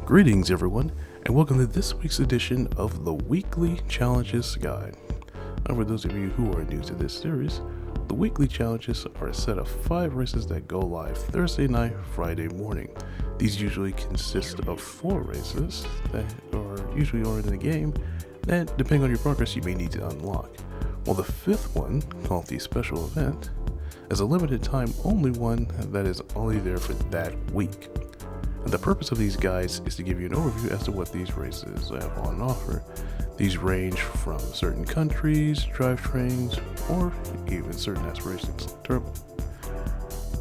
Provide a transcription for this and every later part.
Greetings everyone, and welcome to this week's edition of the Weekly Challenges Guide. Now for those of you who are new to this series, the weekly challenges are a set of 5 races that go live Thursday night, Friday morning. These usually consist of 4 races that are usually already in the game that, depending on your progress, you may need to unlock. While the 5th one, called the special event, is a limited time only one that is only there for that week. And the purpose of these guides is to give you an overview as to what these races have on offer. These range from certain countries, drivetrains, or even certain aspirations like turbo.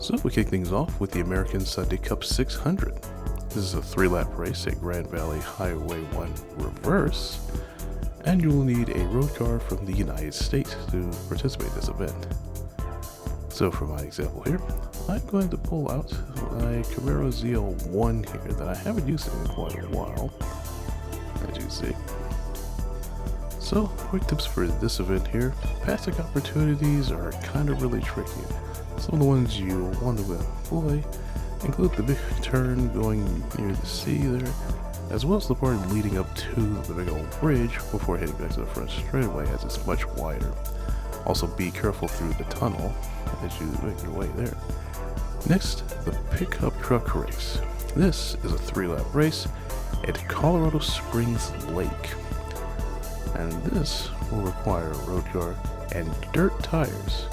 So we kick things off with the American Sunday Cup 600. This is a 3-lap race at Grand Valley Highway 1 reverse, and you will need a road car from the United States to participate in this event. So for my example here, I'm going to pull out my Camaro ZL1 here that I haven't used in quite a while, as you see. So, quick tips for this event here. Passing opportunities are kind of really tricky. Some of the ones you want to avoid include the big turn going near the sea there, as well as the part leading up to the big old bridge before heading back to the front straightaway, as it's much wider. Also be careful through the tunnel as you make your way there. Next, the pickup truck race. This is a 3-lap race at Colorado Springs Lake. And this will require a road car and dirt tires.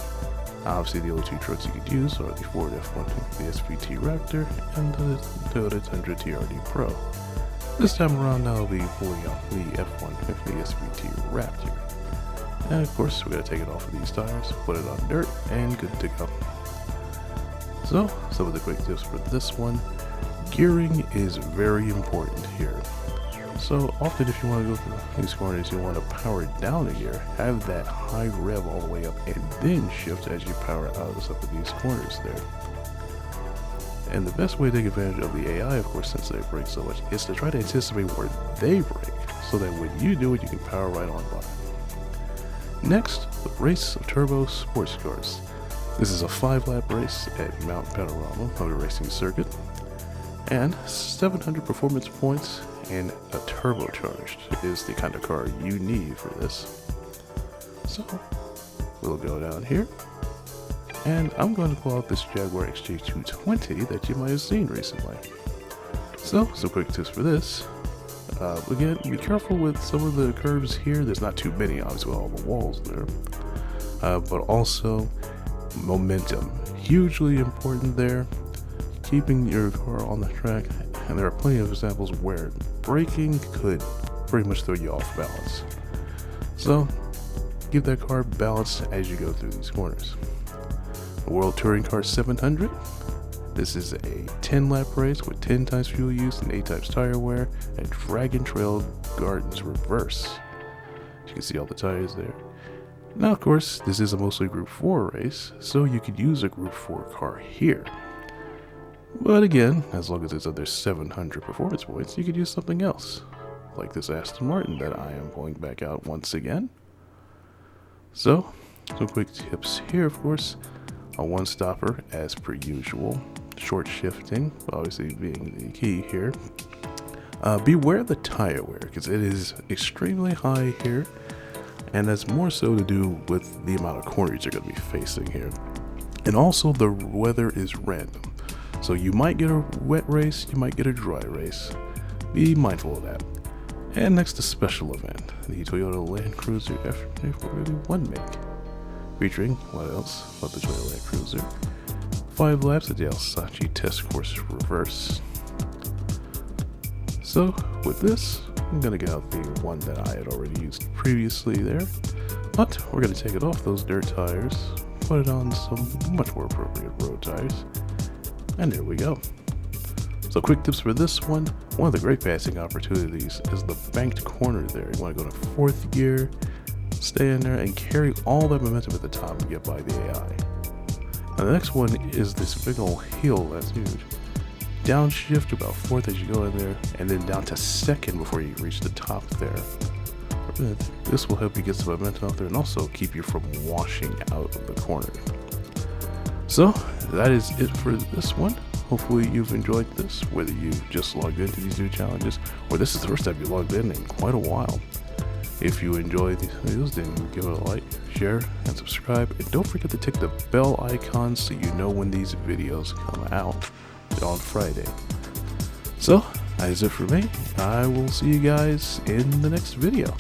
Obviously the only 2 trucks you could use are the Ford F-150, the SVT Raptor, and the Toyota Tundra TRD Pro. This time around I'll be pulling out the F-150 SVT Raptor. And of course we're going to take it off of these tires, put it on dirt, and good to go. So, some of the quick tips for this one. Gearing is very important here. So often if you want to go through these corners, you want to power down a gear, have that high rev all the way up, and then shift as you power out of some of these corners there. And the best way to take advantage of the AI, of course, since they brake so much, is to try to anticipate where they brake, so that when you do it, you can power right on by. Next, the Race of Turbo Sportscars. This is a 5-lap race at Mount Panorama Motor Racing Circuit, and 700 performance points and a turbocharged is the kind of car you need for this. So, we'll go down here, and I'm going to pull out this Jaguar XJ220 that you might have seen recently. So, some quick tips for this. Again, be careful with some of the curves here. There's not too many, obviously, with all the walls there. But also, momentum. Hugely important there. Keeping your car on the track. And there are plenty of examples where braking could pretty much throw you off balance. So, keep that car balanced as you go through these corners. The World Touring Car 700. This is a 10-lap race with 10 times fuel use and 8 times tire wear at Dragon Trail Gardens Reverse. You can see all the tires there. Now, of course, this is a mostly Group 4 race, so you could use a Group 4 car here. But again, as long as it's under 700 performance points, you could use something else, like this Aston Martin that I am pulling back out once again. So, some quick tips here, of course. A one-stopper, as per usual. Short shifting, obviously being the key here. Beware the tire wear, because it is extremely high here, and that's more so to do with the amount of corners you're going to be facing here. And also, the weather is random. So you might get a wet race, you might get a dry race. Be mindful of that. And next, the special event, the Toyota Land Cruiser F41 make. Featuring, what else but the Toyota Land Cruiser. 5 laps at the Alsace Test Course Reverse. So, with this, I'm going to get out the one that I had already used previously there. But we're going to take it off those dirt tires, put it on some much more appropriate road tires. And there we go. So quick tips for this one. One of the great passing opportunities is the banked corner there. You want to go to 4th gear, stay in there, and carry all that momentum at the top and get by the AI. Now the next one is this big old hill that's huge. Downshift about 4th as you go in there, and then down to 2nd before you reach the top there. This will help you get some momentum out there and also keep you from washing out of the corner. So that is it for this one. hopefully you've enjoyed this, whether you just logged into these new challenges or this is the first time you logged in quite a while. If you enjoy these videos, then give it a like, share, and subscribe. And don't forget to tick the bell icon so you know when these videos come out on Friday. So, that is it for me. I will see you guys in the next video.